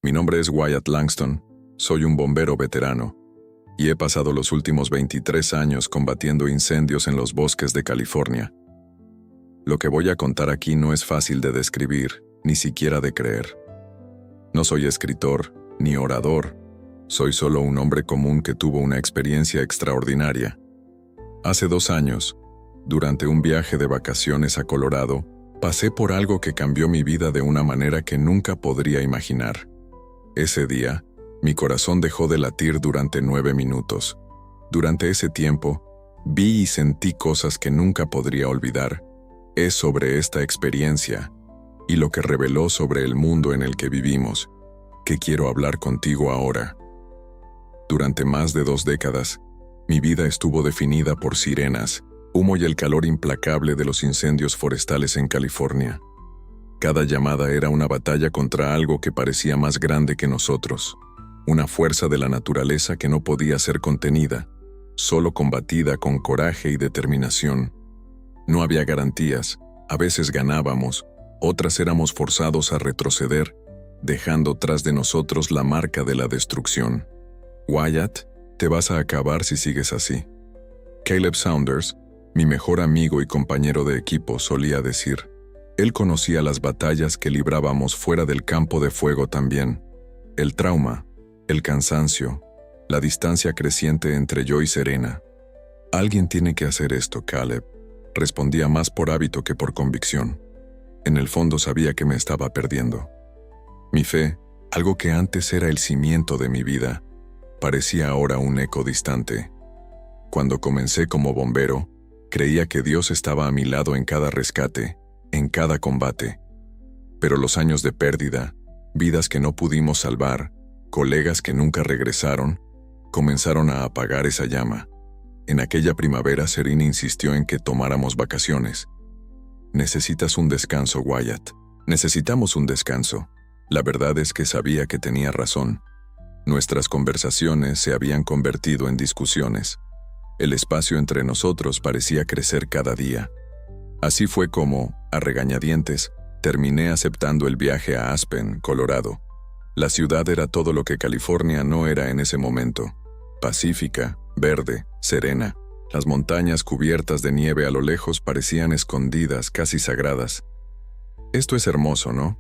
Mi nombre es Wyatt Langston, soy un bombero veterano, y he pasado los últimos 23 años combatiendo incendios en los bosques de California. Lo que voy a contar aquí no es fácil de describir, ni siquiera de creer. No soy escritor, ni orador, soy solo un hombre común que tuvo una experiencia extraordinaria. Hace 2 años, durante un viaje de vacaciones a Colorado, pasé por algo que cambió mi vida de una manera que nunca podría imaginar. Ese día, mi corazón dejó de latir durante 9 minutos. Durante ese tiempo, vi y sentí cosas que nunca podría olvidar. Es sobre esta experiencia y lo que reveló sobre el mundo en el que vivimos, que quiero hablar contigo ahora. Durante más de 2 décadas, mi vida estuvo definida por sirenas, humo y el calor implacable de los incendios forestales en California. Cada llamada era una batalla contra algo que parecía más grande que nosotros, una fuerza de la naturaleza que no podía ser contenida, solo combatida con coraje y determinación. No había garantías, a veces ganábamos, otras éramos forzados a retroceder, dejando tras de nosotros la marca de la destrucción. Wyatt, te vas a acabar si sigues así. Caleb Saunders, mi mejor amigo y compañero de equipo, solía decir. Él conocía las batallas que librábamos fuera del campo de fuego también. El trauma, el cansancio, la distancia creciente entre yo y Serena. Alguien tiene que hacer esto, Caleb. Respondía más por hábito que por convicción. En el fondo sabía que me estaba perdiendo. Mi fe, algo que antes era el cimiento de mi vida, parecía ahora un eco distante. Cuando comencé como bombero, creía que Dios estaba a mi lado en cada rescate, en cada combate. Pero los años de pérdida, vidas que no pudimos salvar, colegas que nunca regresaron, comenzaron a apagar esa llama. En aquella primavera, Serena insistió en que tomáramos vacaciones. Necesitas un descanso, Wyatt. Necesitamos un descanso. La verdad es que sabía que tenía razón. Nuestras conversaciones se habían convertido en discusiones. El espacio entre nosotros parecía crecer cada día. Así fue como, a regañadientes, terminé aceptando el viaje a Aspen, Colorado. La ciudad era todo lo que California no era en ese momento. Pacífica, verde, serena. Las montañas cubiertas de nieve a lo lejos parecían escondidas, casi sagradas. «Esto es hermoso, ¿no?»,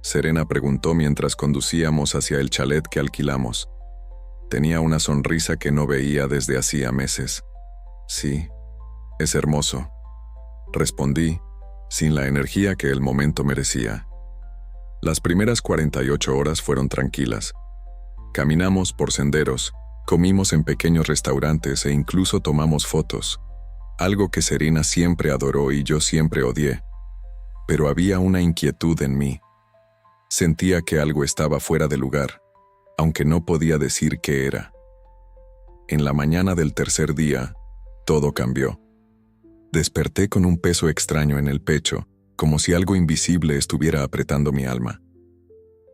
Serena preguntó mientras conducíamos hacia el chalet que alquilamos. Tenía una sonrisa que no veía desde hacía meses. «Sí, es hermoso», respondí, sin la energía que el momento merecía. Las primeras 48 horas fueron tranquilas. Caminamos por senderos, comimos en pequeños restaurantes e incluso tomamos fotos, algo que Serena siempre adoró y yo siempre odié. Pero había una inquietud en mí. Sentía que algo estaba fuera de lugar, aunque no podía decir qué era. En la mañana del tercer día, todo cambió. Desperté con un peso extraño en el pecho, como si algo invisible estuviera apretando mi alma.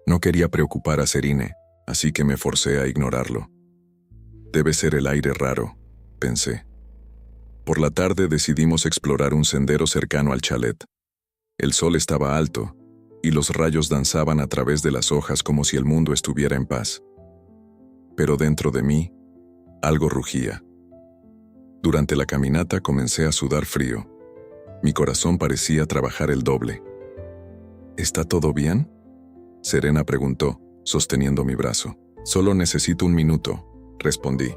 No quería preocupar a Serena, así que me forcé a ignorarlo. Debe ser el aire raro, pensé. Por la tarde decidimos explorar un sendero cercano al chalet. El sol estaba alto, y los rayos danzaban a través de las hojas como si el mundo estuviera en paz. Pero dentro de mí, algo rugía. Durante la caminata comencé a sudar frío. Mi corazón parecía trabajar el doble. ¿Está todo bien?, Serena preguntó, sosteniendo mi brazo. «Solo necesito un minuto», respondí,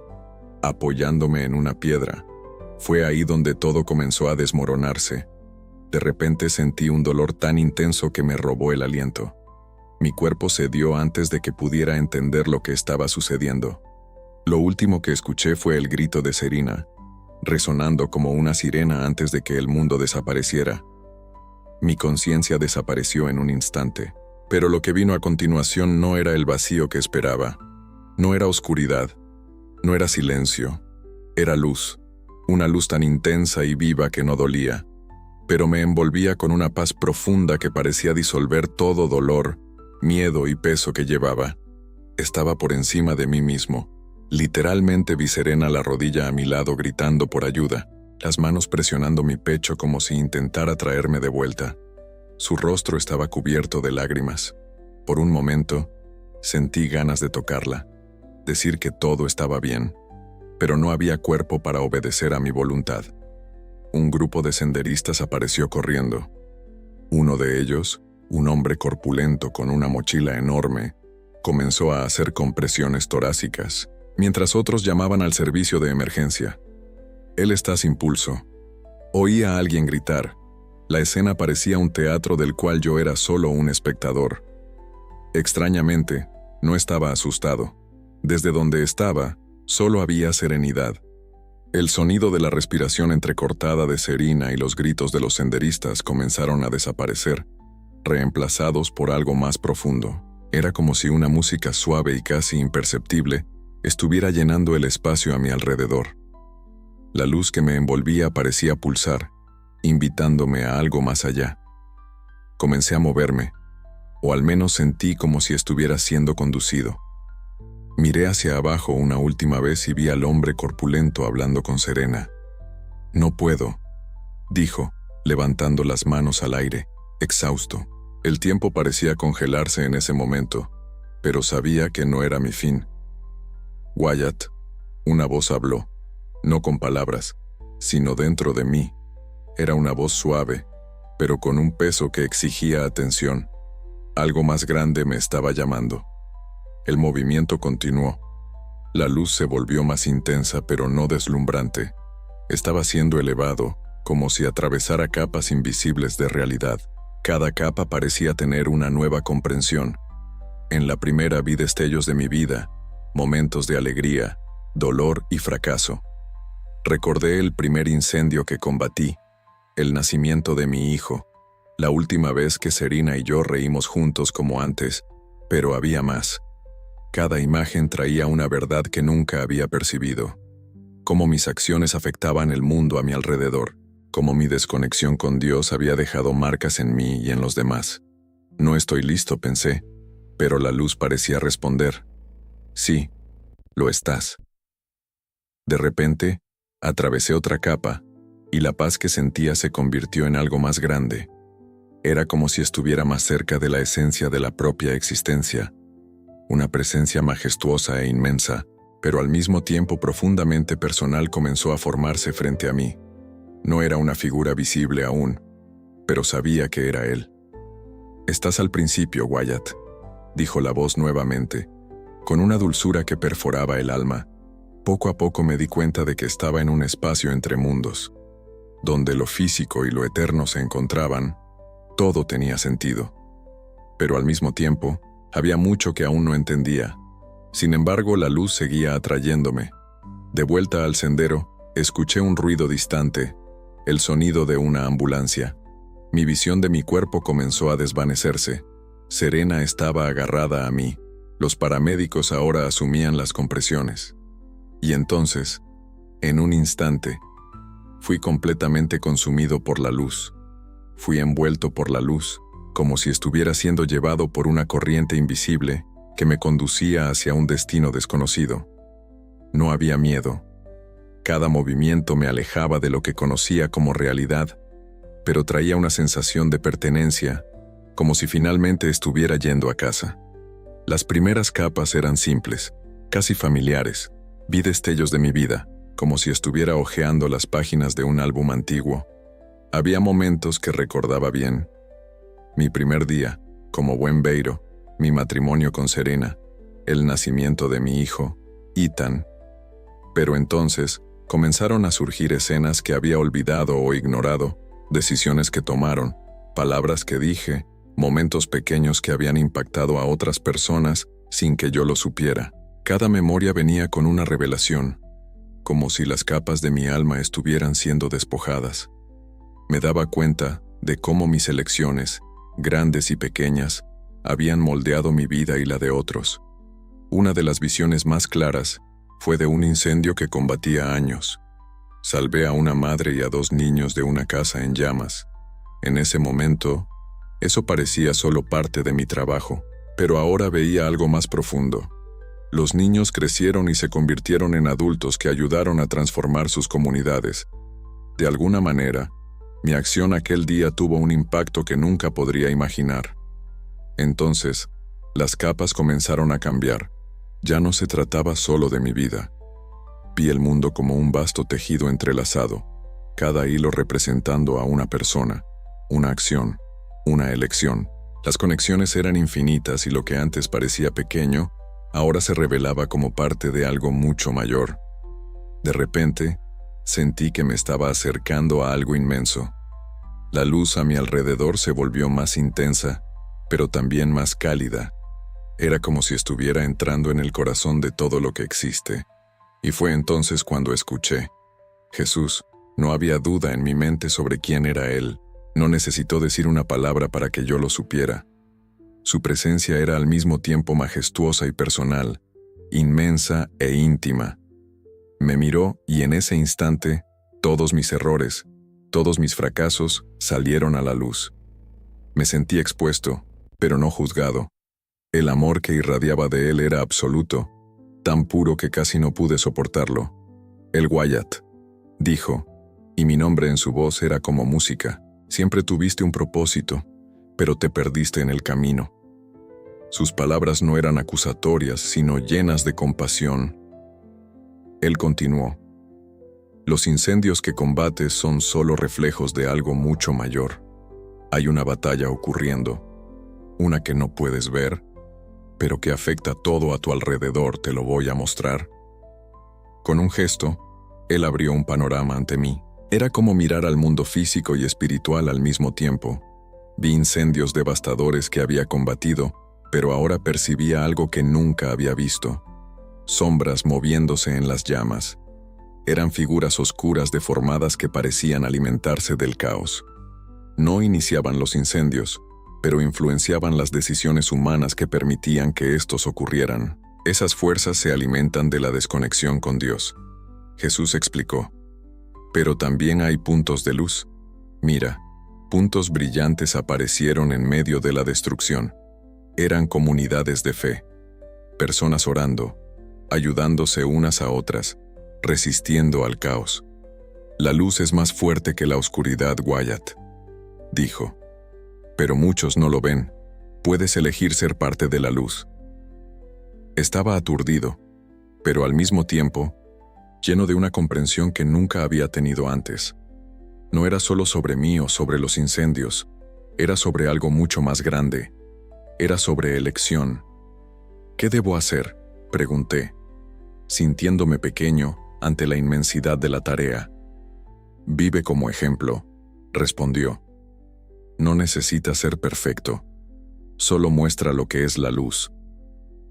apoyándome en una piedra. Fue ahí donde todo comenzó a desmoronarse. De repente sentí un dolor tan intenso que me robó el aliento. Mi cuerpo cedió antes de que pudiera entender lo que estaba sucediendo. Lo último que escuché fue el grito de Serena, resonando como una sirena antes de que el mundo desapareciera. Mi conciencia desapareció en un instante, pero lo que vino a continuación no era el vacío que esperaba. No era oscuridad, no era silencio, era luz, una luz tan intensa y viva que no dolía, pero me envolvía con una paz profunda que parecía disolver todo dolor, miedo y peso que llevaba. Estaba por encima de mí mismo. Literalmente vi Serena la rodilla a mi lado gritando por ayuda, las manos presionando mi pecho como si intentara traerme de vuelta. Su rostro estaba cubierto de lágrimas. Por un momento, Sentí ganas de tocarla, decir que todo estaba bien, pero no había cuerpo para obedecer a mi voluntad. Un grupo de senderistas apareció corriendo. Uno de ellos, un hombre corpulento con una mochila enorme, comenzó a hacer compresiones torácicas, mientras otros llamaban al servicio de emergencia. Él está sin pulso. Oí a alguien gritar. La escena parecía un teatro del cual yo era solo un espectador. Extrañamente, no estaba asustado. Desde donde estaba, solo había serenidad. El sonido de la respiración entrecortada de Serena y los gritos de los senderistas comenzaron a desaparecer, reemplazados por algo más profundo. Era como si una música suave y casi imperceptible estuviera llenando el espacio a mi alrededor. La luz que me envolvía parecía pulsar, invitándome a algo más allá. Comencé a moverme, o al menos sentí como si estuviera siendo conducido. Miré hacia abajo una última vez y vi al hombre corpulento hablando con Serena. «No puedo», dijo, levantando las manos al aire, exhausto. El tiempo parecía congelarse en ese momento, pero sabía que no era mi fin. «Wyatt», una voz habló, no con palabras, sino dentro de mí. Era una voz suave, pero con un peso que exigía atención. Algo más grande me estaba llamando. El movimiento continuó. La luz se volvió más intensa pero no deslumbrante. Estaba siendo elevado, como si atravesara capas invisibles de realidad. Cada capa parecía tener una nueva comprensión. En la primera vi destellos de mi vida, momentos de alegría, dolor y fracaso. Recordé el primer incendio que combatí, el nacimiento de mi hijo, la última vez que Serena y yo reímos juntos como antes, pero había más. Cada imagen traía una verdad que nunca había percibido. Cómo mis acciones afectaban el mundo a mi alrededor, cómo mi desconexión con Dios había dejado marcas en mí y en los demás. No estoy listo, pensé, pero la luz parecía responder. Sí, lo estás. De repente, atravesé otra capa, y la paz que sentía se convirtió en algo más grande. Era como si estuviera más cerca de la esencia de la propia existencia, una presencia majestuosa e inmensa, pero al mismo tiempo profundamente personal comenzó a formarse frente a mí. No era una figura visible aún, pero sabía que era él. «Estás al principio, Wyatt», dijo la voz nuevamente, con una dulzura que perforaba el alma. Poco a poco me di cuenta de que estaba en un espacio entre mundos. Donde lo físico y lo eterno se encontraban, todo tenía sentido. Pero al mismo tiempo, había mucho que aún no entendía. Sin embargo, la luz seguía atrayéndome. De vuelta al sendero, escuché un ruido distante, el sonido de una ambulancia. Mi visión de mi cuerpo comenzó a desvanecerse. Serena estaba agarrada a mí. Los paramédicos ahora asumían las compresiones. Y entonces, en un instante, fui completamente consumido por la luz. Fui envuelto por la luz, como si estuviera siendo llevado por una corriente invisible que me conducía hacia un destino desconocido. No había miedo. Cada movimiento me alejaba de lo que conocía como realidad, pero traía una sensación de pertenencia, como si finalmente estuviera yendo a casa. Las primeras capas eran simples, casi familiares. Vi destellos de mi vida, como si estuviera hojeando las páginas de un álbum antiguo. Había momentos que recordaba bien. Mi primer día, como buen beiro, mi matrimonio con Serena, el nacimiento de mi hijo, Ethan. Pero entonces, comenzaron a surgir escenas que había olvidado o ignorado, decisiones que tomaron, palabras que dije, momentos pequeños que habían impactado a otras personas sin que yo lo supiera. Cada memoria venía con una revelación, como si las capas de mi alma estuvieran siendo despojadas. Me daba cuenta de cómo mis elecciones, grandes y pequeñas, habían moldeado mi vida y la de otros. Una de las visiones más claras fue de un incendio que combatía años. Salvé a una madre y a 2 niños de una casa en llamas. En ese momento, eso parecía solo parte de mi trabajo, pero ahora veía algo más profundo. Los niños crecieron y se convirtieron en adultos que ayudaron a transformar sus comunidades. De alguna manera, mi acción aquel día tuvo un impacto que nunca podría imaginar. Entonces, Las capas comenzaron a cambiar. Ya no se trataba solo de mi vida. Vi el mundo como un vasto tejido entrelazado, cada hilo representando a una persona, una acción, una elección. Las conexiones eran infinitas y lo que antes parecía pequeño, ahora se revelaba como parte de algo mucho mayor. De repente, sentí que me estaba acercando a algo inmenso. La luz a mi alrededor se volvió más intensa, pero también más cálida. Era como si estuviera entrando en el corazón de todo lo que existe. Y fue entonces cuando escuché: Jesús. No había duda en mi mente sobre quién era Él. No necesitó decir una palabra para que yo lo supiera. Su presencia era al mismo tiempo majestuosa y personal, inmensa e íntima. Me miró y en ese instante, todos mis errores, todos mis fracasos salieron a la luz. Me sentí expuesto, pero no juzgado. El amor que irradiaba de Él era absoluto, tan puro que casi no pude soportarlo. El Wyatt, dijo, y mi nombre en su voz era como música. Siempre tuviste un propósito, pero te perdiste en el camino. Sus palabras no eran acusatorias, sino llenas de compasión. Él continuó: los incendios que combates son solo reflejos de algo mucho mayor. Hay una batalla ocurriendo, una que no puedes ver, pero que afecta todo a tu alrededor. Te lo voy a mostrar. Con un gesto, él abrió un panorama ante mí. Era como mirar al mundo físico y espiritual al mismo tiempo. Vi incendios devastadores que había combatido, pero ahora percibía algo que nunca había visto. Sombras moviéndose en las llamas. Eran figuras oscuras deformadas que parecían alimentarse del caos. No iniciaban los incendios, pero influenciaban las decisiones humanas que permitían que estos ocurrieran. Esas fuerzas se alimentan de la desconexión con Dios. Jesús explicó: pero también hay puntos de luz. Mira, puntos brillantes aparecieron en medio de la destrucción. Eran comunidades de fe, personas orando, ayudándose unas a otras, resistiendo al caos. La luz es más fuerte que la oscuridad, Wyatt, dijo. Pero muchos no lo ven. Puedes elegir ser parte de la luz. Estaba aturdido, pero al mismo tiempo, lleno de una comprensión que nunca había tenido antes. No era solo sobre mí o sobre los incendios, era sobre algo mucho más grande. Era sobre elección. ¿Qué debo hacer?, pregunté, sintiéndome pequeño ante la inmensidad de la tarea. Vive como ejemplo, respondió. No necesitas ser perfecto. Solo muestra lo que es la luz.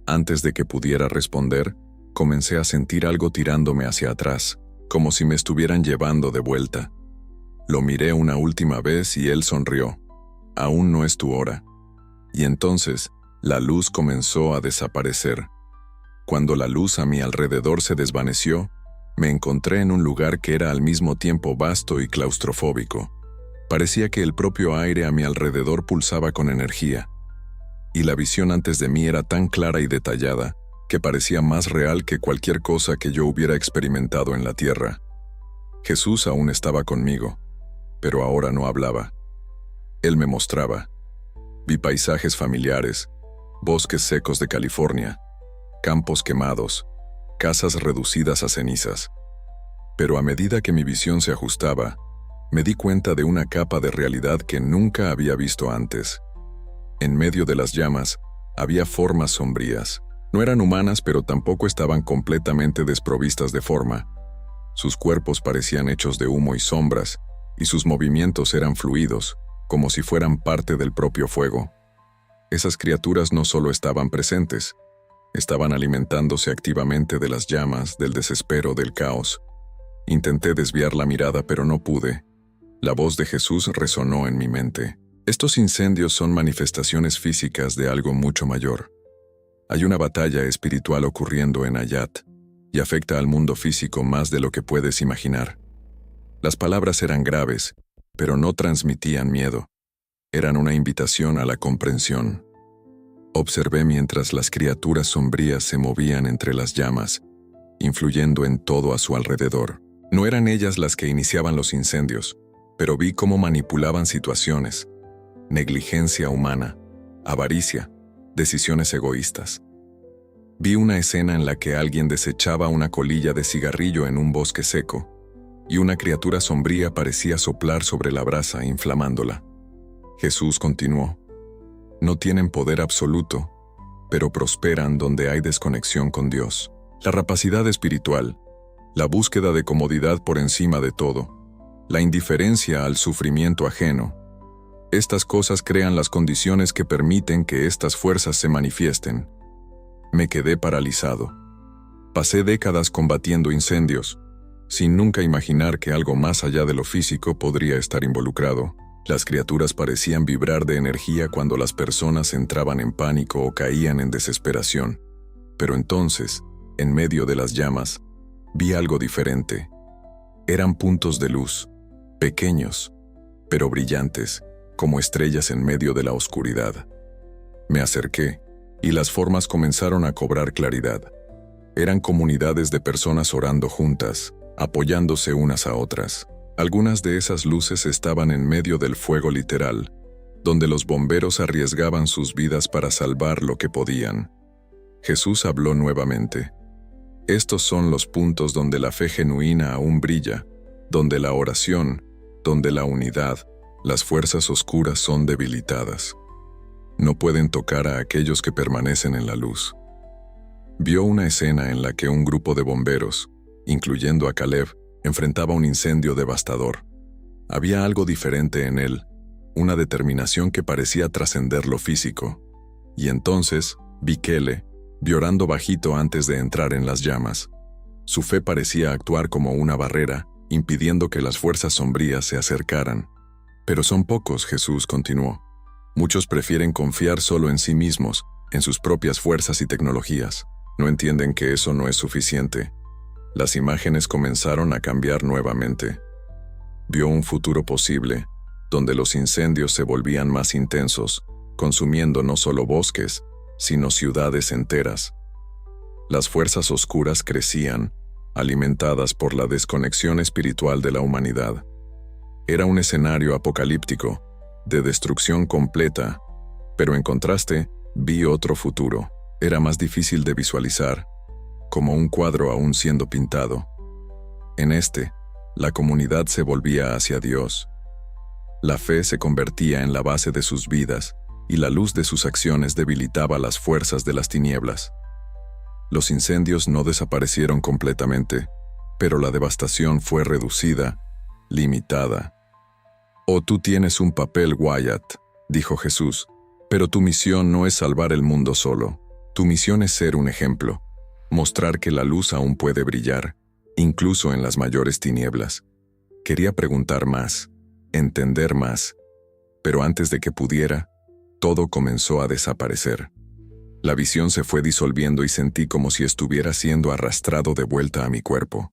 Antes de que pudiera responder, comencé a sentir algo tirándome hacia atrás, como si me estuvieran llevando de vuelta. Lo miré una última vez y él sonrió. Aún no es tu hora. Y entonces, la luz comenzó a desaparecer. Cuando la luz a mi alrededor se desvaneció, me encontré en un lugar que era al mismo tiempo vasto y claustrofóbico. Parecía que el propio aire a mi alrededor pulsaba con energía. Y la visión antes de mí era tan clara y detallada, que parecía más real que cualquier cosa que yo hubiera experimentado en la tierra. Jesús aún estaba conmigo, pero ahora no hablaba. Él me mostraba. Vi paisajes familiares, bosques secos de California, campos quemados, casas reducidas a cenizas. Pero a medida que mi visión se ajustaba, me di cuenta de una capa de realidad que nunca había visto antes. En medio de las llamas, había formas sombrías. No eran humanas, pero tampoco estaban completamente desprovistas de forma. Sus cuerpos parecían hechos de humo y sombras, y sus movimientos eran fluidos, como si fueran parte del propio fuego. Esas criaturas no solo estaban presentes, estaban alimentándose activamente de las llamas, del desespero, del caos. Intenté desviar la mirada, pero no pude. La voz de Jesús resonó en mi mente. Estos incendios son manifestaciones físicas de algo mucho mayor. Hay una batalla espiritual ocurriendo en Ayat, y afecta al mundo físico más de lo que puedes imaginar. Las palabras eran graves, pero no transmitían miedo. Eran una invitación a la comprensión. Observé mientras las criaturas sombrías se movían entre las llamas, influyendo en todo a su alrededor. No eran ellas las que iniciaban los incendios, pero vi cómo manipulaban situaciones, negligencia humana, avaricia, decisiones egoístas. Vi una escena en la que alguien desechaba una colilla de cigarrillo en un bosque seco, y una criatura sombría parecía soplar sobre la brasa, inflamándola. Jesús continuó: no tienen poder absoluto, pero prosperan donde hay desconexión con Dios. La rapacidad espiritual, la búsqueda de comodidad por encima de todo, la indiferencia al sufrimiento ajeno, estas cosas crean las condiciones que permiten que estas fuerzas se manifiesten. Me quedé paralizado. Pasé décadas combatiendo incendios, sin nunca imaginar que algo más allá de lo físico podría estar involucrado. Las criaturas parecían vibrar de energía cuando las personas entraban en pánico o caían en desesperación. Pero entonces, en medio de las llamas, vi algo diferente. Eran puntos de luz, pequeños, pero brillantes, como estrellas en medio de la oscuridad. Me acerqué, y las formas comenzaron a cobrar claridad. Eran comunidades de personas orando juntas, apoyándose unas a otras. Algunas de esas luces estaban en medio del fuego literal, donde los bomberos arriesgaban sus vidas para salvar lo que podían. Jesús habló nuevamente. Estos son los puntos donde la fe genuina aún brilla, donde la oración, donde la unidad, las fuerzas oscuras son debilitadas. No pueden tocar a aquellos que permanecen en la luz. Vio una escena en la que un grupo de bomberos, incluyendo a Caleb, enfrentaba un incendio devastador. Había algo diferente en él, una determinación que parecía trascender lo físico. Y entonces vi Kele, llorando bajito antes de entrar en las llamas. Su fe parecía actuar como una barrera, impidiendo que las fuerzas sombrías se acercaran. Pero son pocos, Jesús continuó. Muchos prefieren confiar solo en sí mismos, en sus propias fuerzas y tecnologías. No entienden que eso no es suficiente. Las imágenes comenzaron a cambiar nuevamente. Vio un futuro posible, donde los incendios se volvían más intensos, consumiendo no solo bosques, sino ciudades enteras. Las fuerzas oscuras crecían, alimentadas por la desconexión espiritual de la humanidad. Era un escenario apocalíptico, de destrucción completa, pero en contraste, vi otro futuro. Era más difícil de visualizar, como un cuadro aún siendo pintado. En este, la comunidad se volvía hacia Dios. La fe se convertía en la base de sus vidas, y la luz de sus acciones debilitaba las fuerzas de las tinieblas. Los incendios no desaparecieron completamente, pero la devastación fue reducida, limitada. «Oh, tú tienes un papel, Wyatt», dijo Jesús, «pero tu misión no es salvar el mundo solo. Tu misión es ser un ejemplo, mostrar que la luz aún puede brillar, incluso en las mayores tinieblas». Quería preguntar más, entender más, pero antes de que pudiera, todo comenzó a desaparecer. La visión se fue disolviendo y sentí como si estuviera siendo arrastrado de vuelta a mi cuerpo.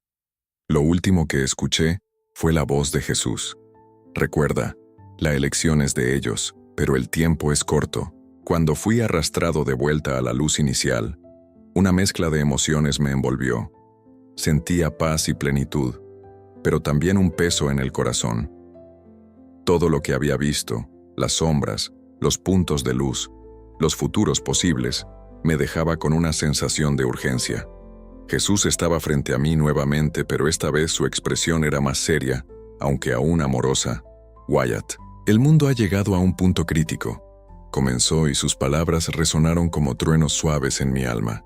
Lo último que escuché fue la voz de Jesús. «Recuerda, la elección es de ellos, pero el tiempo es corto». Cuando fui arrastrado de vuelta a la luz inicial, una mezcla de emociones me envolvió. Sentía paz y plenitud, pero también un peso en el corazón. Todo lo que había visto, las sombras, los puntos de luz, los futuros posibles, me dejaba con una sensación de urgencia. Jesús estaba frente a mí nuevamente, pero esta vez su expresión era más seria, aunque aún amorosa. «Wyatt, el mundo ha llegado a un punto crítico», comenzó, y sus palabras resonaron como truenos suaves en mi alma.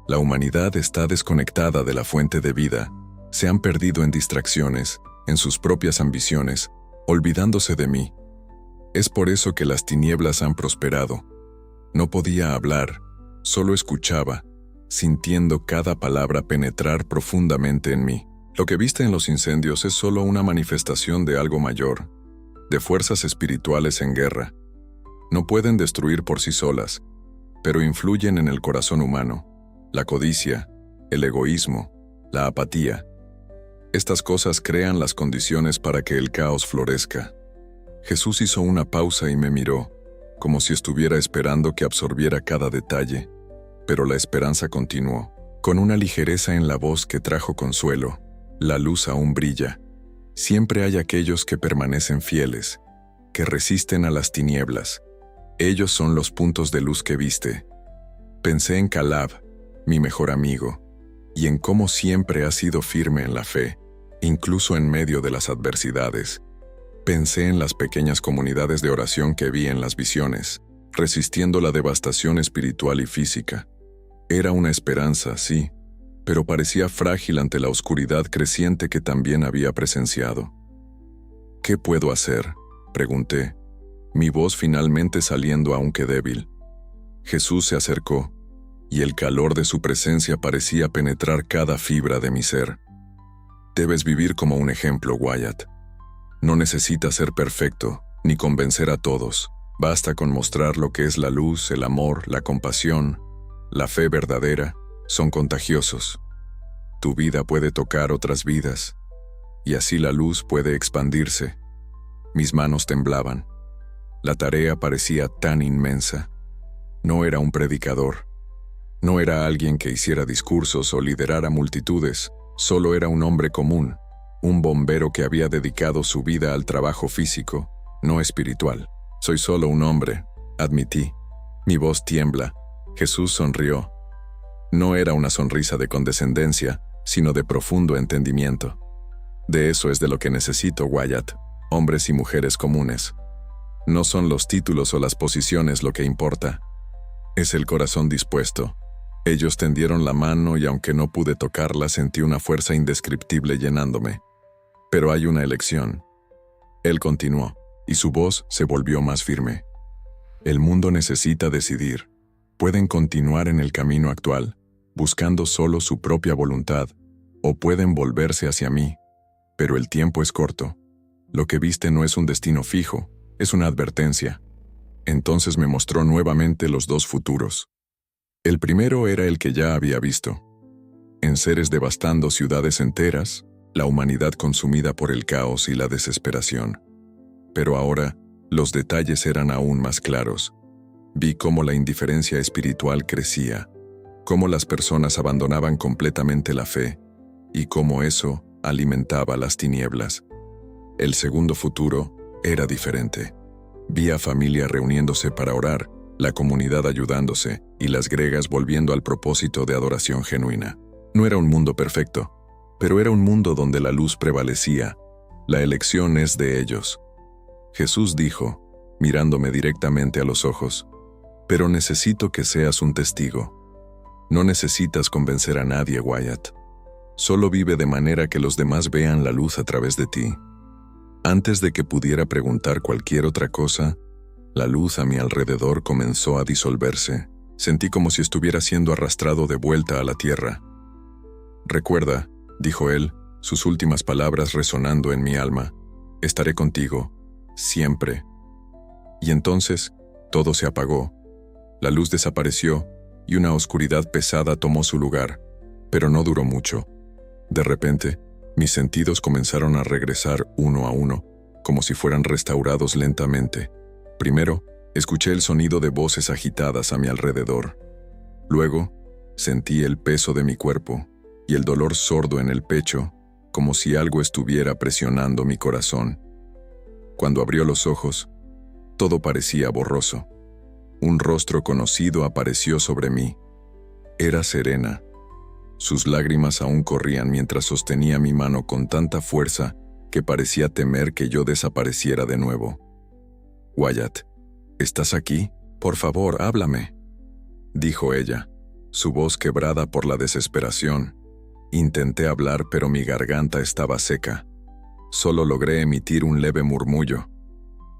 «La humanidad está desconectada de la fuente de vida, se han perdido en distracciones, en sus propias ambiciones, olvidándose de mí. Es por eso que las tinieblas han prosperado. No podía hablar, solo escuchaba, sintiendo cada palabra penetrar profundamente en mí. Lo que viste en los incendios es solo una manifestación de algo mayor, de fuerzas espirituales en guerra. No pueden destruir por sí solas, pero influyen en el corazón humano, la codicia, el egoísmo, la apatía. Estas cosas crean las condiciones para que el caos florezca». Jesús hizo una pausa y me miró, como si estuviera esperando que absorbiera cada detalle, pero la esperanza continuó, con una ligereza en la voz que trajo consuelo. «La luz aún brilla. Siempre hay aquellos que permanecen fieles, que resisten a las tinieblas. Ellos son los puntos de luz que viste. Pensé en Calab, mi mejor amigo, y en cómo siempre ha sido firme en la fe, incluso en medio de las adversidades. Pensé en las pequeñas comunidades de oración que vi en las visiones, resistiendo la devastación espiritual y física. Era una esperanza, sí, pero parecía frágil ante la oscuridad creciente que también había presenciado. ¿Qué puedo hacer?, pregunté, mi voz finalmente saliendo aunque débil. Jesús se acercó, y el calor de su presencia parecía penetrar cada fibra de mi ser. Debes vivir como un ejemplo, Wyatt. No necesitas ser perfecto, ni convencer a todos. Basta con mostrar lo que es la luz, el amor, la compasión, la fe verdadera, son contagiosos. Tu vida puede tocar otras vidas, y así la luz puede expandirse. Mis manos temblaban. La tarea parecía tan inmensa. No era un predicador. No era alguien que hiciera discursos o liderara multitudes. Solo era un hombre común, un bombero que había dedicado su vida al trabajo físico, no espiritual. Soy solo un hombre, admití. Mi voz tiembla. Jesús sonrió. No era una sonrisa de condescendencia, sino de profundo entendimiento. De eso es de lo que necesito, Wyatt. Hombres y mujeres comunes. No son los títulos o las posiciones lo que importa. Es el corazón dispuesto. Ellos tendieron la mano y aunque no pude tocarla, sentí una fuerza indescriptible llenándome. Pero hay una elección. Él continuó, y su voz se volvió más firme. El mundo necesita decidir. Pueden continuar en el camino actual, buscando solo su propia voluntad, o pueden volverse hacia mí. Pero el tiempo es corto. Lo que viste no es un destino fijo, es una advertencia. Entonces me mostró nuevamente los dos futuros. El primero era el que ya había visto. En seres devastando ciudades enteras, la humanidad consumida por el caos y la desesperación. Pero ahora, los detalles eran aún más claros. Vi cómo la indiferencia espiritual crecía, cómo las personas abandonaban completamente la fe, y cómo eso alimentaba las tinieblas. El segundo futuro era diferente. Vi a familia reuniéndose para orar, la comunidad ayudándose y las griegas volviendo al propósito de adoración genuina. No era un mundo perfecto, pero era un mundo donde la luz prevalecía. La elección es de ellos. Jesús dijo, mirándome directamente a los ojos, pero necesito que seas un testigo. No necesitas convencer a nadie, Wyatt. Solo vive de manera que los demás vean la luz a través de ti. Antes de que pudiera preguntar cualquier otra cosa, la luz a mi alrededor comenzó a disolverse. Sentí como si estuviera siendo arrastrado de vuelta a la tierra. Recuerda, dijo él, sus últimas palabras resonando en mi alma, estaré contigo, siempre. Y entonces, todo se apagó. La luz desapareció y una oscuridad pesada tomó su lugar, pero no duró mucho. De repente, mis sentidos comenzaron a regresar uno a uno, como si fueran restaurados lentamente. Primero, escuché el sonido de voces agitadas a mi alrededor. Luego, sentí el peso de mi cuerpo y el dolor sordo en el pecho, como si algo estuviera presionando mi corazón. Cuando abrió los ojos, todo parecía borroso. Un rostro conocido apareció sobre mí. Era Serena. Sus lágrimas aún corrían mientras sostenía mi mano con tanta fuerza que parecía temer que yo desapareciera de nuevo. «Wyatt, ¿estás aquí? Por favor, háblame», dijo ella, su voz quebrada por la desesperación. Intenté hablar, pero mi garganta estaba seca. Solo logré emitir un leve murmullo.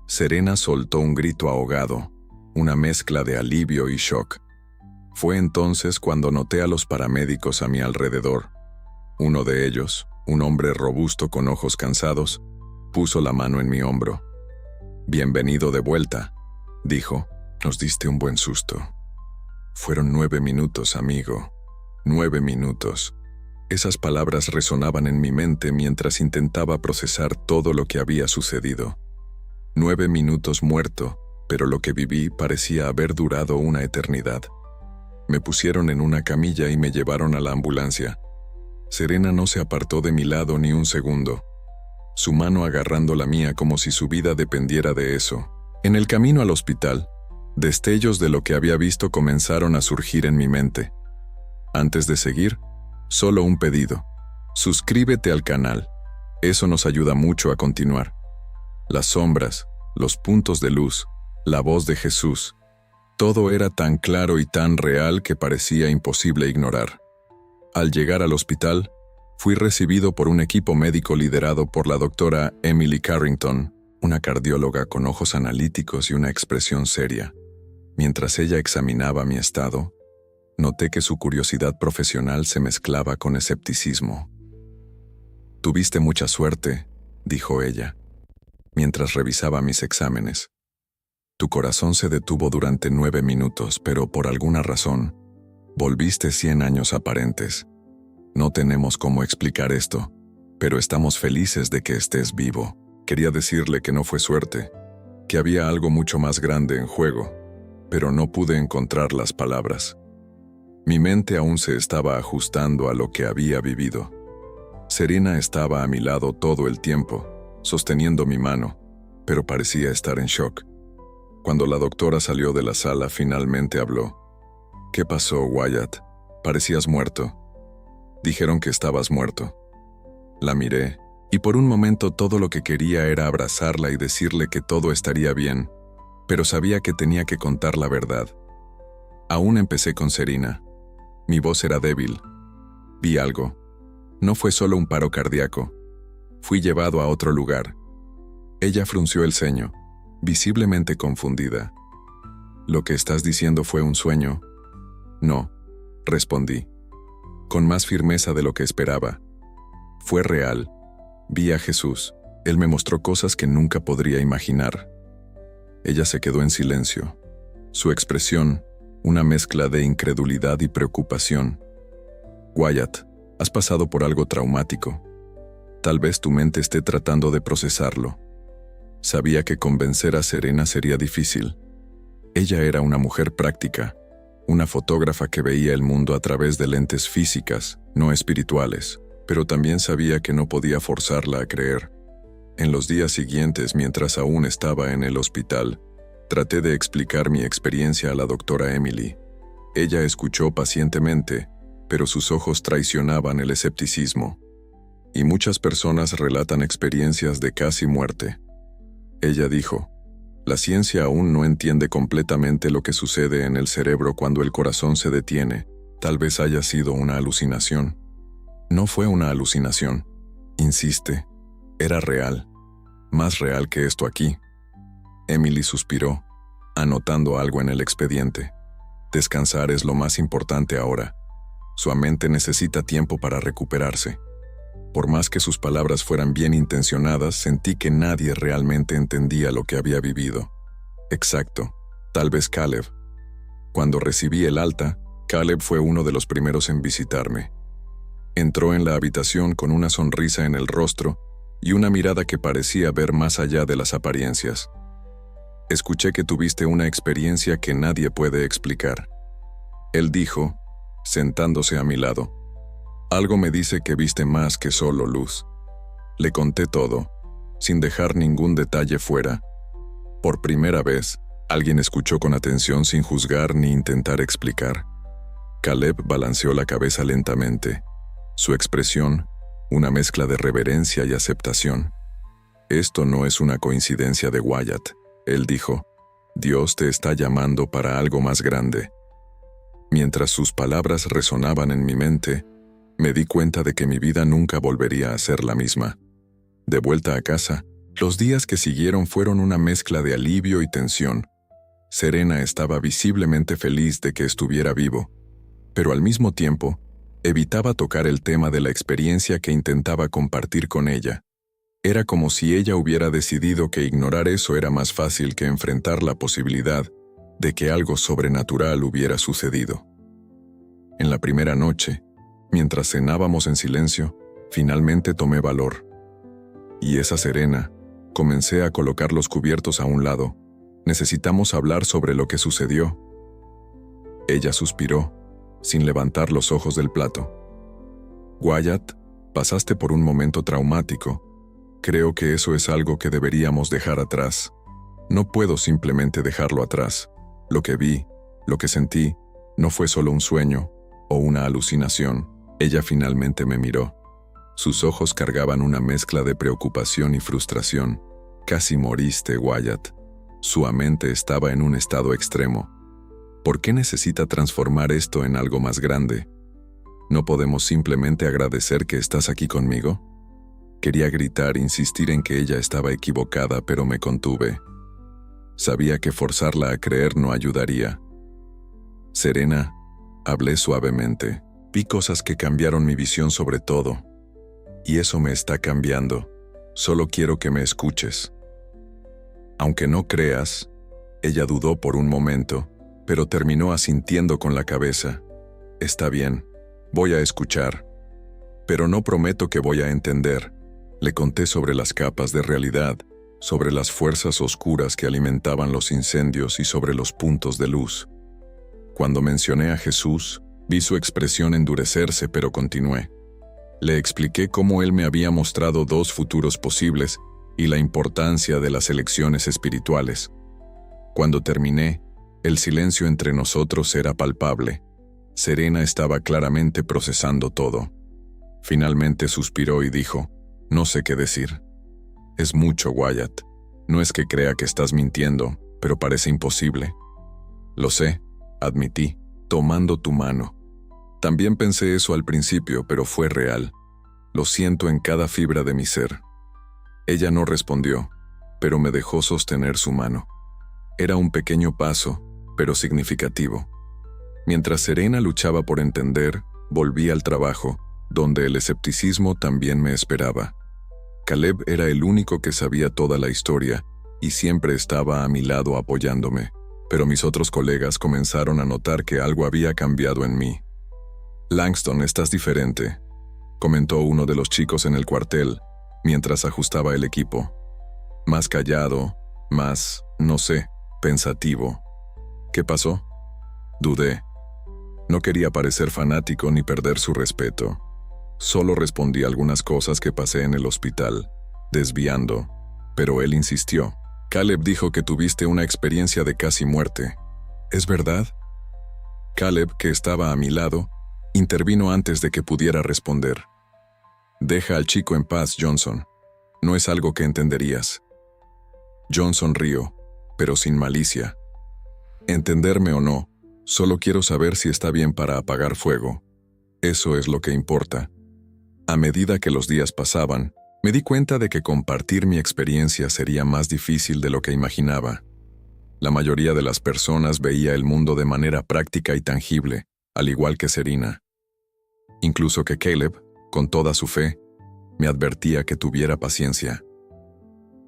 Serena soltó un grito ahogado, una mezcla de alivio y shock. Fue entonces cuando noté a los paramédicos a mi alrededor. Uno de ellos, un hombre robusto con ojos cansados, puso la mano en mi hombro. «Bienvenido de vuelta», dijo. «Nos diste un buen susto». Fueron 9 minutos, amigo. 9 minutos. Esas palabras resonaban en mi mente mientras intentaba procesar todo lo que había sucedido. 9 minutos muerto, pero lo que viví parecía haber durado una eternidad. Me pusieron en una camilla y me llevaron a la ambulancia. Serena no se apartó de mi lado ni un segundo, su mano agarrando la mía como si su vida dependiera de eso. En el camino al hospital, Destellos de lo que había visto comenzaron a surgir en mi mente. Antes de seguir, solo un pedido. Suscríbete al canal. Eso nos ayuda mucho a continuar. Las sombras, los puntos de luz, la voz de Jesús. Todo era tan claro y tan real que parecía imposible ignorar. Al llegar al hospital, fui recibido por un equipo médico liderado por la doctora Emily Carrington, una cardióloga con ojos analíticos y una expresión seria. Mientras ella examinaba mi estado, noté que su curiosidad profesional se mezclaba con escepticismo. «Tuviste mucha suerte», dijo ella, mientras revisaba mis exámenes. «Tu corazón se detuvo durante 9 minutos, pero por alguna razón, volviste 100 años aparentes. No tenemos cómo explicar esto, pero estamos felices de que estés vivo». Quería decirle que no fue suerte, que había algo mucho más grande en juego, pero no pude encontrar las palabras. Mi mente aún se estaba ajustando a lo que había vivido. Serena estaba a mi lado todo el tiempo, sosteniendo mi mano, pero parecía estar en shock. Cuando la doctora salió de la sala, finalmente habló. «¿Qué pasó, Wyatt? Parecías muerto». «Dijeron que estabas muerto». La miré, y por un momento todo lo que quería era abrazarla y decirle que todo estaría bien, pero sabía que tenía que contar la verdad. Aún empecé con Serena. Mi voz era débil. Vi algo. No fue solo un paro cardíaco. Fui llevado a otro lugar. Ella frunció el ceño, visiblemente confundida. «¿Lo que estás diciendo fue un sueño?» «No», respondí, con más firmeza de lo que esperaba. «Fue real. Vi a Jesús. Él me mostró cosas que nunca podría imaginar». Ella se quedó en silencio. Su expresión, una mezcla de incredulidad y preocupación. «Wyatt, has pasado por algo traumático. Tal vez tu mente esté tratando de procesarlo». Sabía que convencer a Serena sería difícil. Ella era una mujer práctica, una fotógrafa que veía el mundo a través de lentes físicas, no espirituales, pero también sabía que no podía forzarla a creer. En los días siguientes, mientras aún estaba en el hospital, traté de explicar mi experiencia a la doctora Emily. Ella escuchó pacientemente, pero sus ojos traicionaban el escepticismo. Y muchas personas relatan experiencias de casi muerte. Ella dijo, «La ciencia aún no entiende completamente lo que sucede en el cerebro cuando el corazón se detiene. Tal vez haya sido una alucinación». «No fue una alucinación», insiste. «Era real. Más real que esto aquí». Emily suspiró, anotando algo en el expediente. «Descansar es lo más importante ahora. Su mente necesita tiempo para recuperarse». Por más que sus palabras fueran bien intencionadas, sentí que nadie realmente entendía lo que había vivido. Exacto, tal vez Caleb. Cuando recibí el alta, Caleb fue uno de los primeros en visitarme. Entró en la habitación con una sonrisa en el rostro y una mirada que parecía ver más allá de las apariencias. «Escuché que tuviste una experiencia que nadie puede explicar», él dijo, sentándose a mi lado. «Algo me dice que viste más que solo luz». Le conté todo, sin dejar ningún detalle fuera. Por primera vez, alguien escuchó con atención sin juzgar ni intentar explicar. Caleb balanceó la cabeza lentamente. Su expresión, una mezcla de reverencia y aceptación. «Esto no es una coincidencia de Wyatt», él dijo. «Dios te está llamando para algo más grande». Mientras sus palabras resonaban en mi mente, me di cuenta de que mi vida nunca volvería a ser la misma. De vuelta a casa, los días que siguieron fueron una mezcla de alivio y tensión. Serena estaba visiblemente feliz de que estuviera vivo, pero al mismo tiempo, evitaba tocar el tema de la experiencia que intentaba compartir con ella. Era como si ella hubiera decidido que ignorar eso era más fácil que enfrentar la posibilidad de que algo sobrenatural hubiera sucedido. En la primera noche, mientras cenábamos en silencio, finalmente tomé valor. «Y esa Serena», comencé a colocar los cubiertos a un lado. «Necesitamos hablar sobre lo que sucedió». Ella suspiró, sin levantar los ojos del plato. «Wyatt, pasaste por un momento traumático. Creo que eso es algo que deberíamos dejar atrás. No puedo simplemente dejarlo atrás». Lo que vi, lo que sentí, no fue solo un sueño o una alucinación. Ella finalmente me miró. Sus ojos cargaban una mezcla de preocupación y frustración. Casi moriste, Wyatt. Su mente estaba en un estado extremo. ¿Por qué necesita transformar esto en algo más grande? ¿No podemos simplemente agradecer que estás aquí conmigo? Quería gritar, insistir en que ella estaba equivocada, pero me contuve. Sabía que forzarla a creer no ayudaría. Serena, hablé suavemente. Vi cosas que cambiaron mi visión sobre todo. Y eso me está cambiando. Solo quiero que me escuches. Aunque no creas, ella dudó por un momento, pero terminó asintiendo con la cabeza. Está bien, voy a escuchar. Pero no prometo que voy a entender. Le conté sobre las capas de realidad, sobre las fuerzas oscuras que alimentaban los incendios y sobre los puntos de luz. Cuando mencioné a Jesús, vi su expresión endurecerse, pero continué. Le expliqué cómo él me había mostrado dos futuros posibles y la importancia de las elecciones espirituales. Cuando terminé, el silencio entre nosotros era palpable. Serena estaba claramente procesando todo. Finalmente suspiró y dijo, no sé qué decir. Es mucho, Wyatt. No es que crea que estás mintiendo, pero parece imposible. Lo sé, admití, tomando tu mano. También pensé eso al principio, pero fue real. Lo siento en cada fibra de mi ser. Ella no respondió, pero me dejó sostener su mano. Era un pequeño paso, pero significativo. Mientras Serena luchaba por entender, volví al trabajo, donde el escepticismo también me esperaba. Caleb era el único que sabía toda la historia y siempre estaba a mi lado apoyándome, pero mis otros colegas comenzaron a notar que algo había cambiado en mí. Langston, estás diferente, comentó uno de los chicos en el cuartel, mientras ajustaba el equipo. Más callado, más, no sé, pensativo. ¿Qué pasó? Dudé. No quería parecer fanático ni perder su respeto. Solo respondí algunas cosas que pasé en el hospital, desviando, pero él insistió. Caleb dijo que tuviste una experiencia de casi muerte. ¿Es verdad? Caleb, que estaba a mi lado, intervino antes de que pudiera responder. Deja al chico en paz, Johnson. No es algo que entenderías. Johnson rió, pero sin malicia. Entenderme o no, solo quiero saber si está bien para apagar fuego. Eso es lo que importa. A medida que los días pasaban, me di cuenta de que compartir mi experiencia sería más difícil de lo que imaginaba. La mayoría de las personas veía el mundo de manera práctica y tangible, al igual que Serena. Incluso que Caleb, con toda su fe, me advertía que tuviera paciencia.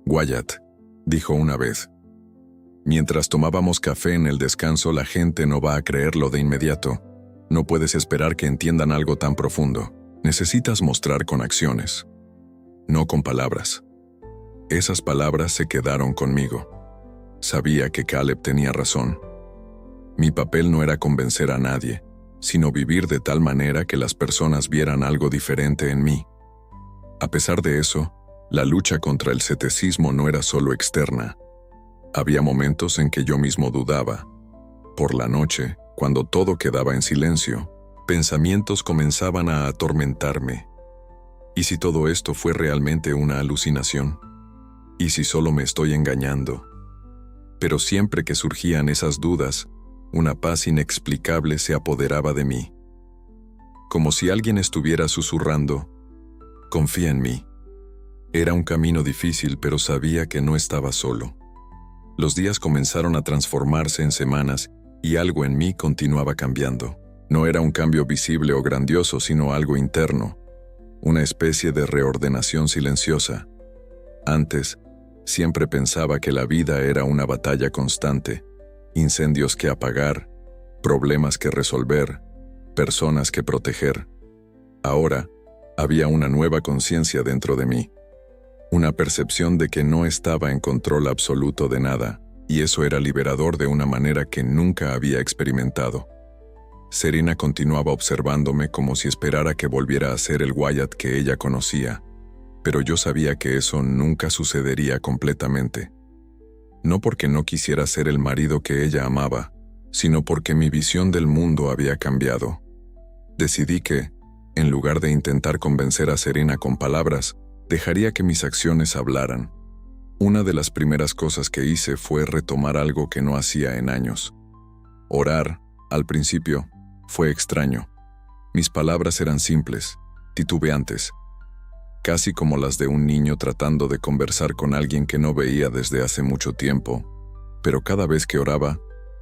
Wyatt, dijo una vez. Mientras tomábamos café en el descanso, la gente no va a creerlo de inmediato. No puedes esperar que entiendan algo tan profundo. Necesitas mostrar con acciones, no con palabras. Esas palabras se quedaron conmigo. Sabía que Caleb tenía razón. Mi papel no era convencer a nadie, sino vivir de tal manera que las personas vieran algo diferente en mí. A pesar de eso, la lucha contra el ceticismo no era solo externa. Había momentos en que yo mismo dudaba. Por la noche, cuando todo quedaba en silencio, pensamientos comenzaban a atormentarme. ¿Y si todo esto fue realmente una alucinación? ¿Y si solo me estoy engañando? Pero siempre que surgían esas dudas, una paz inexplicable se apoderaba de mí. Como si alguien estuviera susurrando, confía en mí. Era un camino difícil, pero sabía que no estaba solo. Los días comenzaron a transformarse en semanas y algo en mí continuaba cambiando. No era un cambio visible o grandioso, sino algo interno, una especie de reordenación silenciosa. Antes, siempre pensaba que la vida era una batalla constante, incendios que apagar, problemas que resolver, personas que proteger. Ahora, había una nueva conciencia dentro de mí, una percepción de que no estaba en control absoluto de nada, y eso era liberador de una manera que nunca había experimentado. Serena continuaba observándome como si esperara que volviera a ser el Wyatt que ella conocía, pero yo sabía que eso nunca sucedería completamente. no porque no quisiera ser el marido que ella amaba, sino porque mi visión del mundo había cambiado. Decidí que, en lugar de intentar convencer a Serena con palabras, dejaría que mis acciones hablaran. Una de las primeras cosas que hice fue retomar algo que no hacía en años. Orar, al principio, fue extraño. Mis palabras eran simples, titubeantes, casi como las de un niño tratando de conversar con alguien que no veía desde hace mucho tiempo, pero cada vez que oraba,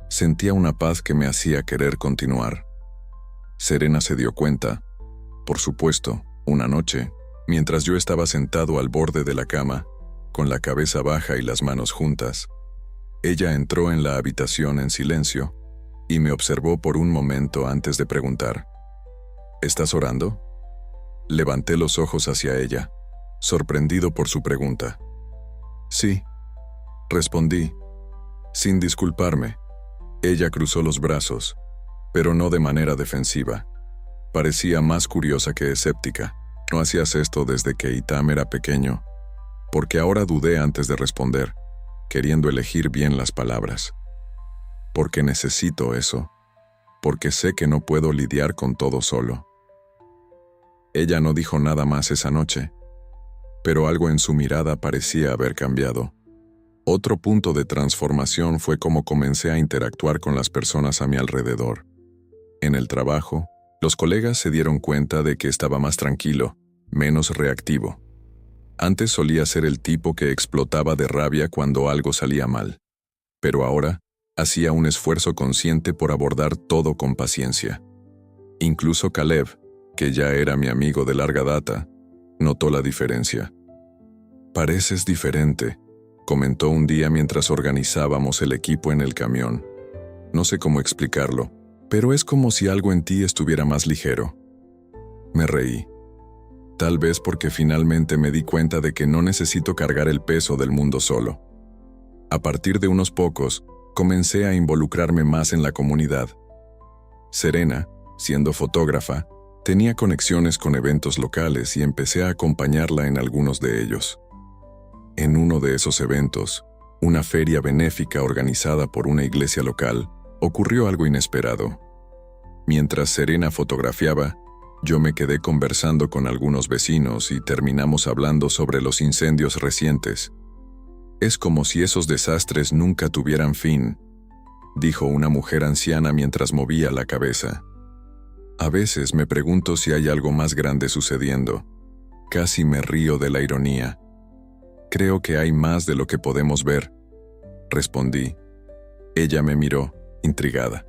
sentía una paz que me hacía querer continuar. Serena se dio cuenta, por supuesto, una noche, mientras yo estaba sentado al borde de la cama, con la cabeza baja y las manos juntas. Ella entró en la habitación en silencio y me observó por un momento antes de preguntar: ¿Estás orando? Levanté los ojos hacia ella, sorprendido por su pregunta. Sí, respondí, sin disculparme. Ella cruzó los brazos, pero no de manera defensiva. Parecía más curiosa que escéptica. No hacías esto desde que Itam era pequeño, porque ahora dudé antes de responder, queriendo elegir bien las palabras. Porque necesito eso, porque sé que no puedo lidiar con todo solo. Ella no dijo nada más esa noche, pero algo en su mirada parecía haber cambiado. Otro punto de transformación fue cómo comencé a interactuar con las personas a mi alrededor. En el trabajo, los colegas se dieron cuenta de que estaba más tranquilo, menos reactivo. Antes solía ser el tipo que explotaba de rabia cuando algo salía mal, pero ahora hacía un esfuerzo consciente por abordar todo con paciencia. Incluso Caleb, que ya era mi amigo de larga data, notó la diferencia. «Pareces diferente», comentó un día mientras organizábamos el equipo en el camión. No sé cómo explicarlo, pero es como si algo en ti estuviera más ligero. Me reí. Tal vez porque finalmente me di cuenta de que no necesito cargar el peso del mundo solo. A partir de unos pocos, comencé a involucrarme más en la comunidad. Serena, siendo fotógrafa, tenía conexiones con eventos locales y empecé a acompañarla en algunos de ellos. En uno de esos eventos, una feria benéfica organizada por una iglesia local, ocurrió algo inesperado. Mientras Serena fotografiaba, yo me quedé conversando con algunos vecinos y terminamos hablando sobre los incendios recientes. «Es como si esos desastres nunca tuvieran fin», dijo una mujer anciana mientras movía la cabeza. A veces me pregunto si hay algo más grande sucediendo. Casi me río de la ironía. Creo que hay más de lo que podemos ver, respondí. Ella me miró, intrigada.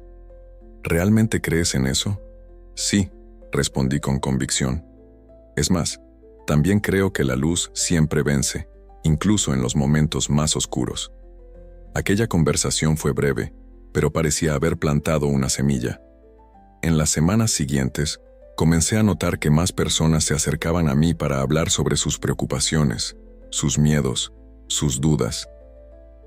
¿Realmente crees en eso? Sí, respondí con convicción. Es más, también creo que la luz siempre vence, incluso en los momentos más oscuros. Aquella conversación fue breve, pero parecía haber plantado una semilla. En las semanas siguientes, comencé a notar que más personas se acercaban a mí para hablar sobre sus preocupaciones, sus miedos, sus dudas.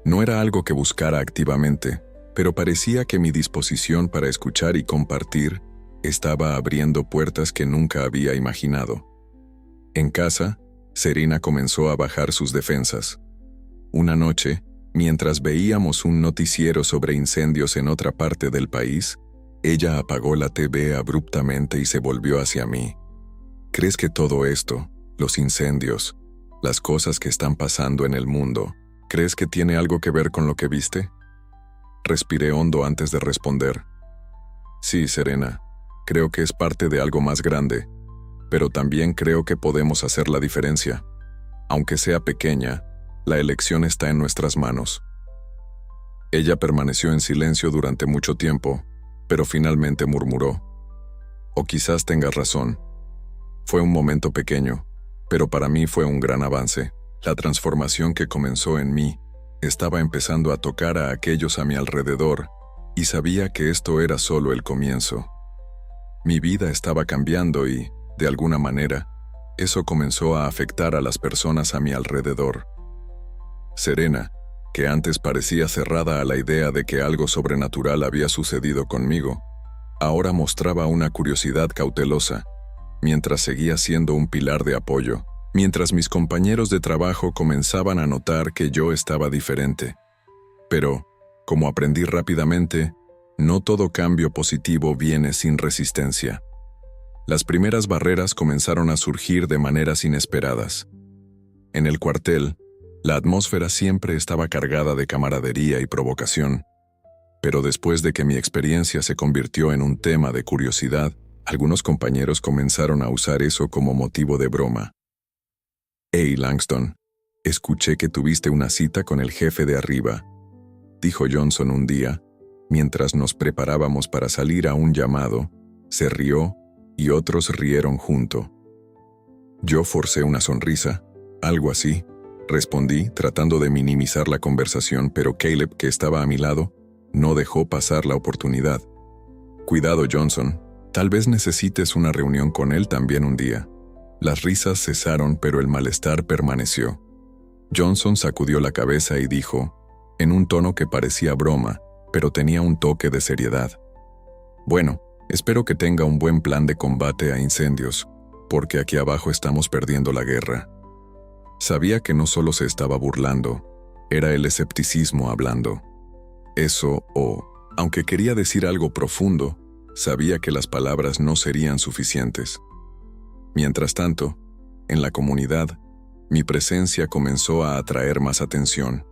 No era algo que buscara activamente, pero parecía que mi disposición para escuchar y compartir estaba abriendo puertas que nunca había imaginado. En casa, Serena comenzó a bajar sus defensas. Una noche, mientras veíamos un noticiero sobre incendios en otra parte del país, ella apagó la TV abruptamente y se volvió hacia mí. ¿Crees que todo esto, los incendios, las cosas que están pasando en el mundo, crees que tiene algo que ver con lo que viste? Respiré hondo antes de responder. Sí, Serena, creo que es parte de algo más grande, pero también creo que podemos hacer la diferencia. Aunque sea pequeña, la elección está en nuestras manos. Ella permaneció en silencio durante mucho tiempo, pero finalmente murmuró: «O quizás tengas razón. Fue un momento pequeño, pero para mí fue un gran avance. La transformación que comenzó en mí estaba empezando a tocar a aquellos a mi alrededor, y sabía que esto era solo el comienzo. Mi vida estaba cambiando y, de alguna manera, eso comenzó a afectar a las personas a mi alrededor. Serena, que antes parecía cerrada a la idea de que algo sobrenatural había sucedido conmigo, ahora mostraba una curiosidad cautelosa, mientras seguía siendo un pilar de apoyo, mientras mis compañeros de trabajo comenzaban a notar que yo estaba diferente. Pero, como aprendí rápidamente, no todo cambio positivo viene sin resistencia. Las primeras barreras comenzaron a surgir de maneras inesperadas. En el cuartel, la atmósfera siempre estaba cargada de camaradería y provocación. Pero después de que mi experiencia se convirtió en un tema de curiosidad, algunos compañeros comenzaron a usar eso como motivo de broma. «Hey, Langston, escuché que tuviste una cita con el jefe de arriba», dijo Johnson un día, mientras nos preparábamos para salir a un llamado. Se rió y otros rieron junto. Yo forcé una sonrisa, algo así, respondí, tratando de minimizar la conversación, pero Caleb, que estaba a mi lado, no dejó pasar la oportunidad. «Cuidado, Johnson, tal vez necesites una reunión con él también un día». Las risas cesaron, pero el malestar permaneció. Johnson sacudió la cabeza y dijo, en un tono que parecía broma, pero tenía un toque de seriedad: «Bueno, espero que tenga un buen plan de combate a incendios, porque aquí abajo estamos perdiendo la guerra». Sabía que no solo se estaba burlando, era el escepticismo hablando. Eso, aunque quería decir algo profundo, sabía que las palabras no serían suficientes. Mientras tanto, en la comunidad, mi presencia comenzó a atraer más atención.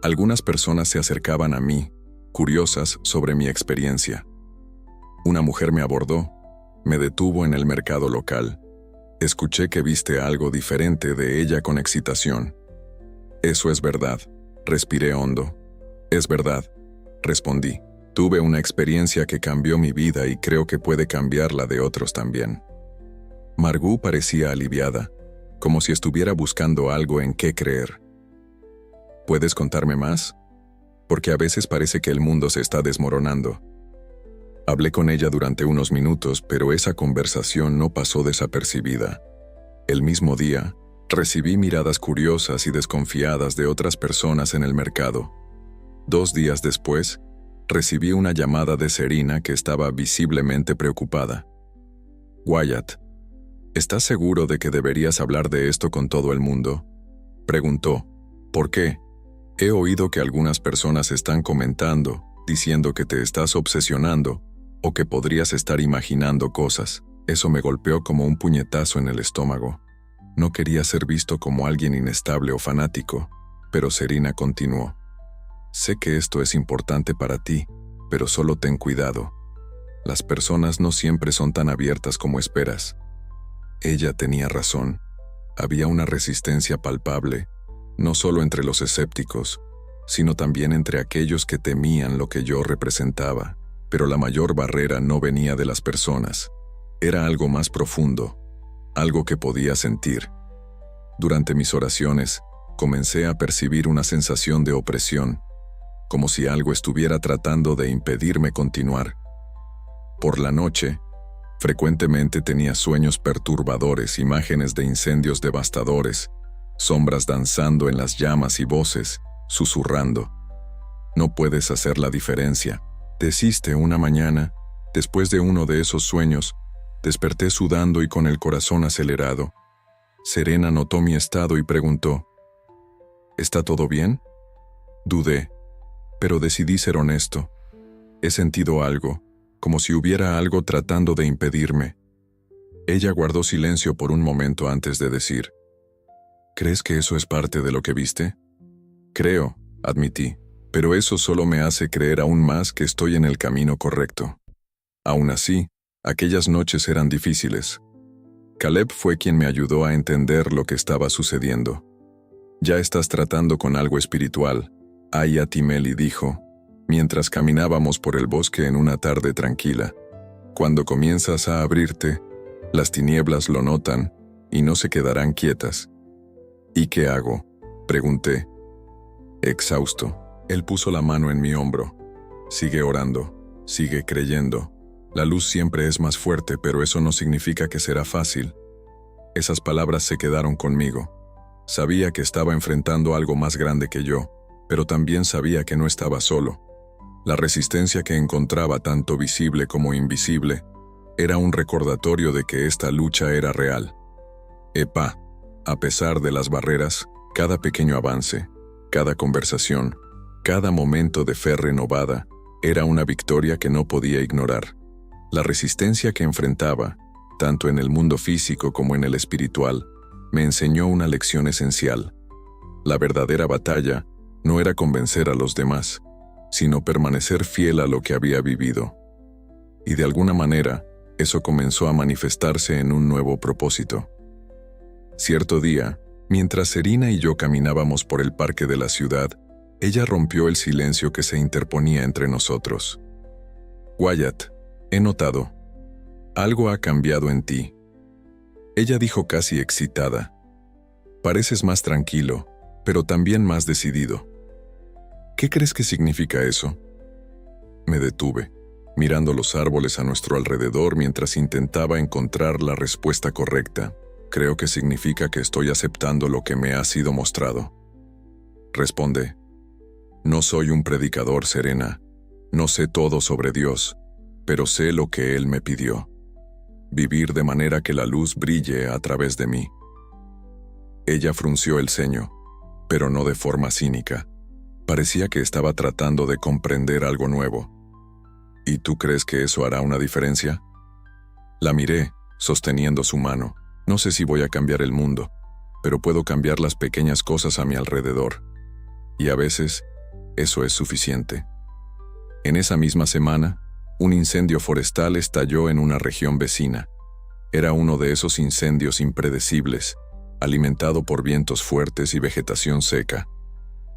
Algunas personas se acercaban a mí, curiosas sobre mi experiencia. Una mujer me abordó, me detuvo en el mercado local. Escuché que viste algo diferente de ella con excitación. «Eso es verdad», respiré hondo. «Es verdad», respondí. «Tuve una experiencia que cambió mi vida y creo que puede cambiar la de otros también». Margot parecía aliviada, como si estuviera buscando algo en qué creer. «¿Puedes contarme más? Porque a veces parece que el mundo se está desmoronando». Hablé con ella durante unos minutos, pero esa conversación no pasó desapercibida. El mismo día, recibí miradas curiosas y desconfiadas de otras personas en el mercado. 2 días después, recibí una llamada de Serena, que estaba visiblemente preocupada. «Wyatt, ¿estás seguro de que deberías hablar de esto con todo el mundo?», preguntó. «¿Por qué? He oído que algunas personas están comentando, diciendo que te estás obsesionando o que podrías estar imaginando cosas». Eso me golpeó como un puñetazo en el estómago. No quería ser visto como alguien inestable o fanático, pero Serena continuó. «Sé que esto es importante para ti, pero solo ten cuidado. Las personas no siempre son tan abiertas como esperas». Ella tenía razón. Había una resistencia palpable, no solo entre los escépticos, sino también entre aquellos que temían lo que yo representaba. Pero la mayor barrera no venía de las personas. Era algo más profundo, algo que podía sentir. Durante mis oraciones, comencé a percibir una sensación de opresión, como si algo estuviera tratando de impedirme continuar. Por la noche, frecuentemente tenía sueños perturbadores, imágenes de incendios devastadores, sombras danzando en las llamas y voces, susurrando. «No puedes hacer la diferencia», desiste una mañana. Después de uno de esos sueños, desperté sudando y con el corazón acelerado. Serena notó mi estado y preguntó: «¿Está todo bien?». Dudé, pero decidí ser honesto. «He sentido algo, como si hubiera algo tratando de impedirme». Ella guardó silencio por un momento antes de decir: «¿Crees que eso es parte de lo que viste?». «Creo», admití, «pero eso solo me hace creer aún más que estoy en el camino correcto». Aún así, aquellas noches eran difíciles. Caleb fue quien me ayudó a entender lo que estaba sucediendo. «Ya estás tratando con algo espiritual», Aya Timeli dijo, mientras caminábamos por el bosque en una tarde tranquila. «Cuando comienzas a abrirte, las tinieblas lo notan y no se quedarán quietas». «¿Y qué hago?», pregunté. Exhausto, él puso la mano en mi hombro. «Sigue orando, sigue creyendo. La luz siempre es más fuerte, pero eso no significa que será fácil». Esas palabras se quedaron conmigo. Sabía que estaba enfrentando algo más grande que yo, pero también sabía que no estaba solo. La resistencia que encontraba, tanto visible como invisible, era un recordatorio de que esta lucha era real. Epa, a pesar de las barreras, cada pequeño avance, cada conversación, Cada momento de fe renovada era una victoria que no podía ignorar. La resistencia que enfrentaba, tanto en el mundo físico como en el espiritual, me enseñó una lección esencial. La verdadera batalla no era convencer a los demás, sino permanecer fiel a lo que había vivido. Y de alguna manera, eso comenzó a manifestarse en un nuevo propósito. Cierto día, mientras Serena y yo caminábamos por el parque de la ciudad, ella rompió el silencio que se interponía entre nosotros. «Wyatt, he notado. Algo ha cambiado en ti». Ella dijo casi excitada. «Pareces más tranquilo, pero también más decidido. ¿Qué crees que significa eso?» Me detuve, mirando los árboles a nuestro alrededor mientras intentaba encontrar la respuesta correcta. «Creo que significa que estoy aceptando lo que me ha sido mostrado». Responde. «No soy un predicador, Serena. No sé todo sobre Dios, pero sé lo que Él me pidió. Vivir de manera que la luz brille a través de mí». Ella frunció el ceño, pero no de forma cínica. Parecía que estaba tratando de comprender algo nuevo. «¿Y tú crees que eso hará una diferencia?» La miré, sosteniendo su mano. «No sé si voy a cambiar el mundo, pero puedo cambiar las pequeñas cosas a mi alrededor. Y a veces, eso es suficiente». En esa misma semana, un incendio forestal estalló en una región vecina. Era uno de esos incendios impredecibles, alimentado por vientos fuertes y vegetación seca.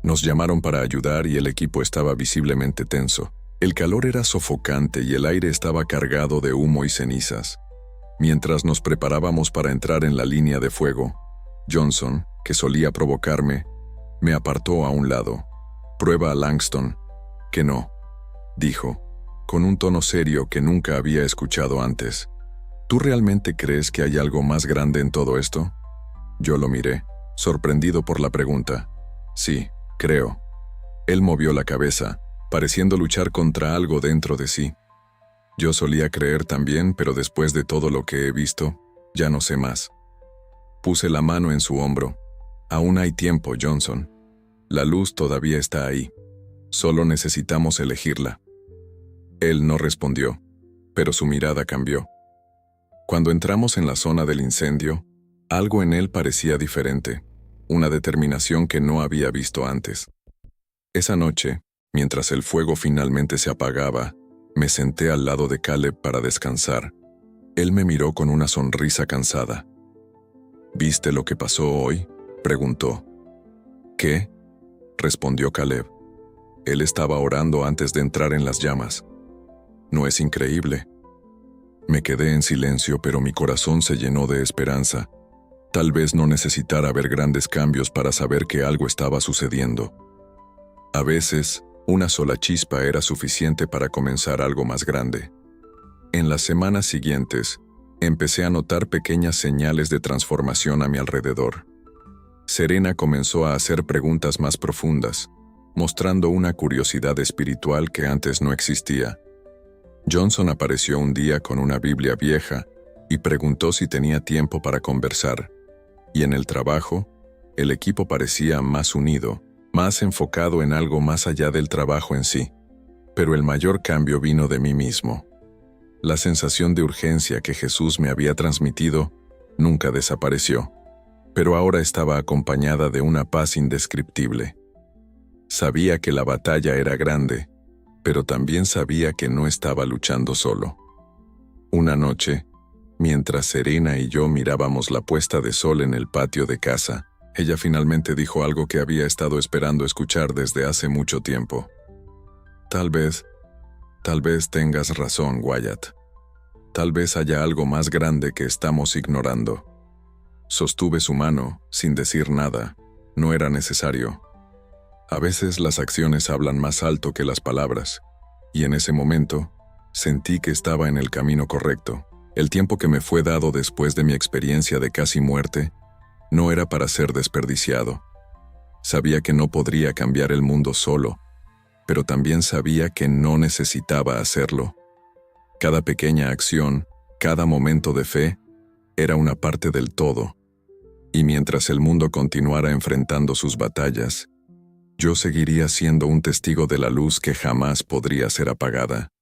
Nos llamaron para ayudar y el equipo estaba visiblemente tenso. El calor era sofocante y el aire estaba cargado de humo y cenizas. Mientras nos preparábamos para entrar en la línea de fuego, Johnson, que solía provocarme, me apartó a un lado. «Prueba a Langston». «Que no», dijo, con un tono serio que nunca había escuchado antes. «¿Tú realmente crees que hay algo más grande en todo esto?» Yo lo miré, sorprendido por la pregunta. «Sí, creo». Él movió la cabeza, pareciendo luchar contra algo dentro de sí. «Yo solía creer también, pero después de todo lo que he visto, ya no sé más». Puse la mano en su hombro. «Aún hay tiempo, Johnson. La luz todavía está ahí. Solo necesitamos elegirla». Él no respondió, pero su mirada cambió. Cuando entramos en la zona del incendio, algo en él parecía diferente, una determinación que no había visto antes. Esa noche, mientras el fuego finalmente se apagaba, me senté al lado de Caleb para descansar. Él me miró con una sonrisa cansada. «¿Viste lo que pasó hoy?», preguntó. «¿Qué?», respondió Caleb. Él estaba orando antes de entrar en las llamas. «¿No es increíble?». Me quedé en silencio, pero mi corazón se llenó de esperanza. Tal vez no necesitara ver grandes cambios para saber que algo estaba sucediendo. A veces, una sola chispa era suficiente para comenzar algo más grande. En las semanas siguientes, empecé a notar pequeñas señales de transformación a mi alrededor. Serena comenzó a hacer preguntas más profundas, mostrando una curiosidad espiritual que antes no existía. Johnson apareció un día con una Biblia vieja y preguntó si tenía tiempo para conversar. Y en el trabajo, el equipo parecía más unido, más enfocado en algo más allá del trabajo en sí. Pero el mayor cambio vino de mí mismo. La sensación de urgencia que Jesús me había transmitido nunca desapareció, pero ahora estaba acompañada de una paz indescriptible. Sabía que la batalla era grande, pero también sabía que no estaba luchando solo. Una noche, mientras Serena y yo mirábamos la puesta de sol en el patio de casa, ella finalmente dijo algo que había estado esperando escuchar desde hace mucho tiempo. Tal vez tengas razón, Wyatt. Tal vez haya algo más grande que estamos ignorando». Sostuve su mano, sin decir nada. No era necesario. A veces las acciones hablan más alto que las palabras, y en ese momento, sentí que estaba en el camino correcto. El tiempo que me fue dado después de mi experiencia de casi muerte no era para ser desperdiciado. Sabía que no podría cambiar el mundo solo, pero también sabía que no necesitaba hacerlo. Cada pequeña acción, cada momento de fe, era una parte del todo, y mientras el mundo continuara enfrentando sus batallas, yo seguiría siendo un testigo de la luz que jamás podría ser apagada.